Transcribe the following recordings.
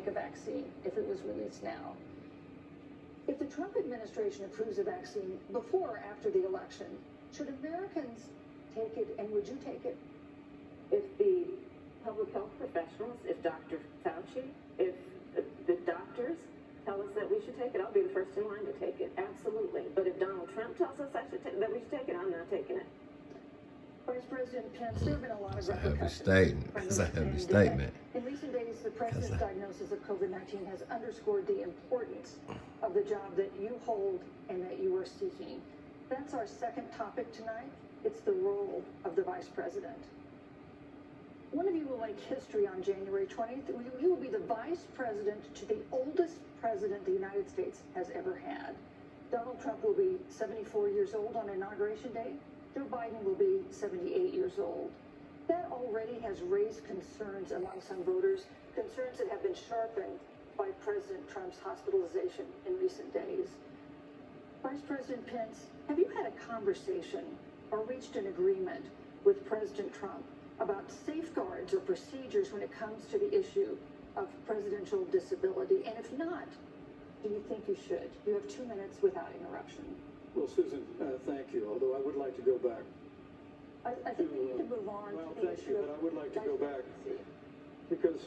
take a vaccine if it was released now? If the Trump administration approves a vaccine before or after the election, should Americans take it, and would you take it? If the public health professionals, if Dr. Fauci, if the doctors tell us that we should take it, I'll be the first in line to take it, absolutely. But if Donald Trump tells us that we should take it, I'm not taking it. Vice President Pence, there have been a lot of That's a heavy statement. In recent days, the president's diagnosis of COVID-19 has underscored the importance of the job that you hold and that you are seeking. That's our second topic tonight. It's the role of the vice president. One of you will make history on January 20th. You will be the vice president to the oldest president the United States has ever had. Donald Trump will be 74 years old on Inauguration Day. Joe Biden will be 78 years old. That already has raised concerns among some voters, concerns that have been sharpened by President Trump's hospitalization in recent days. Vice President Pence, have you had a conversation or reached an agreement with President Trump about safeguards or procedures when it comes to the issue of presidential disability? And if not, do you think you should? You have 2 minutes without interruption. Well, Susan, thank you, although I would like to go back. I think we need to move on. Well, thank you, but I would like to go back because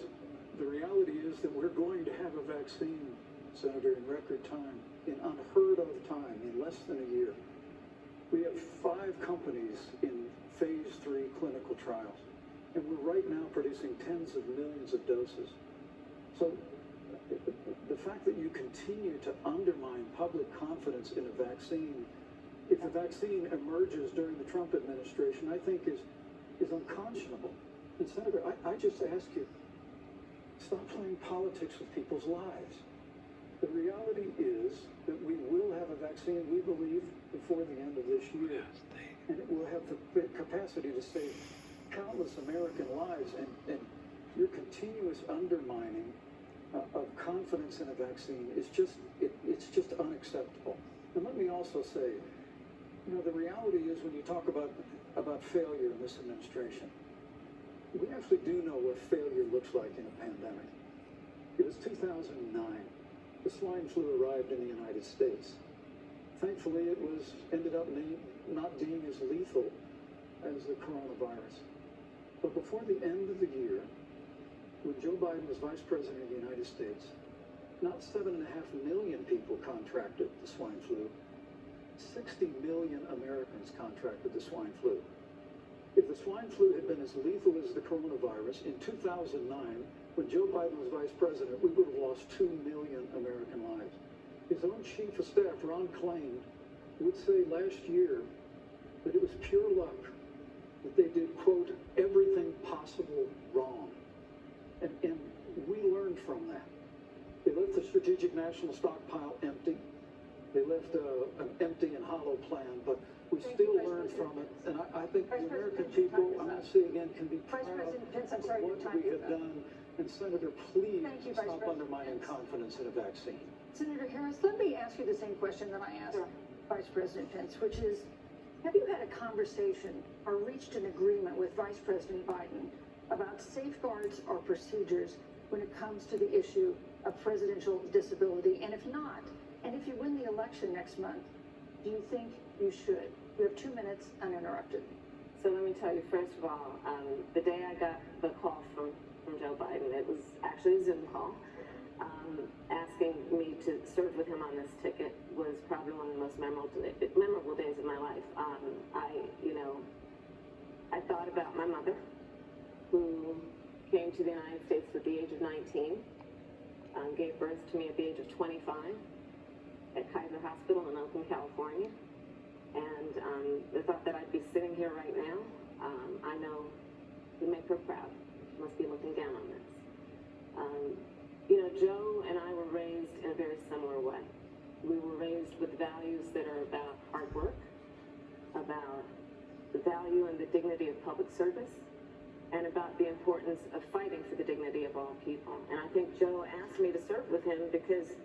the reality is that we're going to have a vaccine, Senator, in record time, in unheard of time, in less than a year. We have 5 companies in phase 3 clinical trials, and we're right now producing tens of millions of doses. So the fact that you continue to undermine public confidence in a vaccine, if a vaccine emerges during the Trump administration, I think is unconscionable. And Senator, I just ask you, stop playing politics with people's lives. The reality is that we will have a vaccine, we believe, before the end of this year. And it will have the capacity to save countless American lives. And your continuous undermining of confidence in a vaccine is it's just unacceptable. And let me also say, the reality is when you talk about failure in this administration, we actually do know what failure looks like in a pandemic. It was 2009. The swine flu arrived in the United States. Thankfully, it ended up not being as lethal as the coronavirus. But before the end of the year, when Joe Biden was vice president of the United States, not 7.5 million people contracted the swine flu. 60 million Americans contracted the swine flu. If the swine flu had been as lethal as the coronavirus, in 2009, when Joe Biden was vice president, we would have lost 2 million American lives. His own chief of staff, Ron Klain, would say last year that it was pure luck that they did, quote, everything possible wrong. And we learned from that. They left the Strategic National Stockpile empty. They left an empty and hollow plan, but we still learned from it. And I think the American people, I'm going to say again, can be proud of what we have done. And Senator, please stop undermining confidence in a vaccine. Senator Harris, let me ask you the same question that I asked Vice President Pence, which is, have you had a conversation or reached an agreement with Vice President Biden about safeguards or procedures when it comes to the issue of presidential disability? And if not, and if you win the election next month, do you think you should? You have 2 minutes uninterrupted. So let me tell you, first of all, the day I got the call from Joe Biden, it was actually a Zoom call, asking me to serve with him on this ticket was probably one of the most memorable days of my life. I thought about my mother, who came to the United States at the age of 19, gave birth to me at the age of 25 at Kaiser Hospital in Oakland, California. And the thought that I'd be sitting here right now, I know would make her proud. She must be looking down on this. Joe and I were raised in a very similar way. We were raised with values that are about hard work, about the value and the dignity of public service, and about the importance of fighting for the dignity of all people. And I think Joe asked me to serve with him because,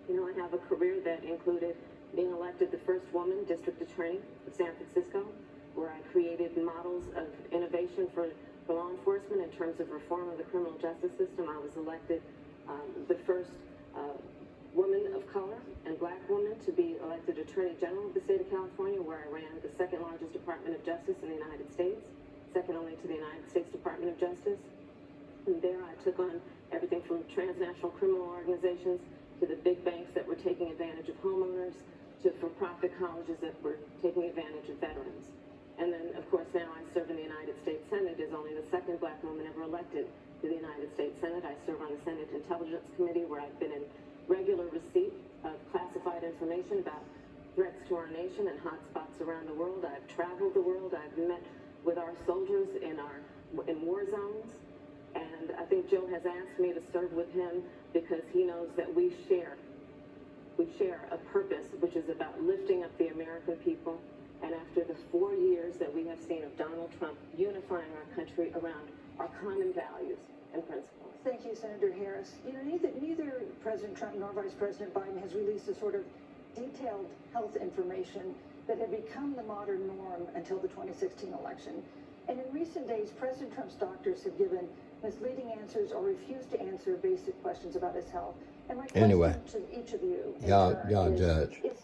I have a career that included being elected the first woman district attorney of San Francisco, where I created models of innovation for law enforcement in terms of reform of the criminal justice system. I was elected the first woman of color and black woman to be elected Attorney General of the state of California, where I ran the second largest Department of Justice in the United States, second only to the United States Department of Justice. And there I took on everything from transnational criminal organizations to the big banks that were taking advantage of homeowners to for-profit colleges that were taking advantage of veterans. And then, of course, now I serve in the United States Senate as only the second black woman ever elected to the United States Senate. I serve on the Senate Intelligence Committee, where I've been in regular receipt of classified information about threats to our nation and hotspots around the world. I've traveled the world. I've met with our soldiers in war zones. And I think Joe has asked me to serve with him because he knows that we share a purpose, which is about lifting up the American people. And after the 4 years that we have seen of Donald Trump unifying our country around our common values and principles. Thank you, Senator Harris. You know, neither President Trump nor Vice President Biden has released the sort of detailed health information that had become the modern norm until the 2016 election. And in recent days, President Trump's doctors have given misleading answers or refused to answer basic questions about his health. And my question Anyway, to each of you, y'all judge. is